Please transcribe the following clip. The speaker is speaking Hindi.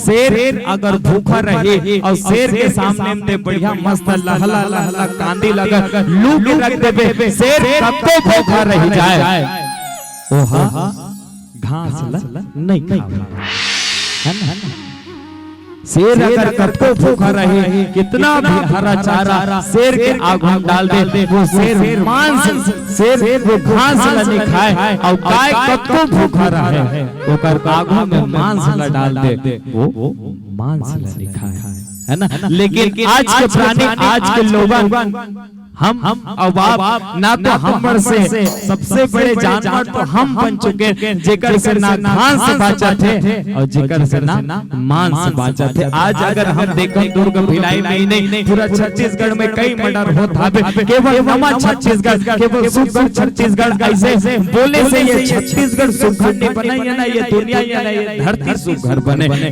शेर अगर भूखा रहे और शेर के सामने में बढ़िया मस्त लहला लहला कांदी लगा लू के रख देबे, शेर कब तो भूखा रह जाए। ओहा घास नहीं खावे, है ना। शेर अगर कब तो भूखा रहे, कितना भी हरा चारा शेर के आगू डाल दे, वो शेर मांस शेर वो घास नहीं खाए, और गाय कब तो भूखा रहे ओकर आगू में मांस ला डाल दे, वो मांस नहीं खाए, है ना। लेकिन आज के प्राणी, आज के लोग हम अब ना तो हमर से सबसे बड़े जानवर तो हम बन चुके, जेकर से ना घास बाचा थे और जेकर से ना मांस बाचा थे। आज अगर हम देखें दुर्ग भिलाई में नहीं पूरा छत्तीसगढ़ में कई मर्डर होता है, केवल हमारा छत्तीसगढ़, केवल सुघर छत्तीसगढ़, ऐसे बोले से ये छत्तीसगढ़ सुघर नहीं बना, ये ना ये दुनिया, ये ना ये धरती सुघर बने।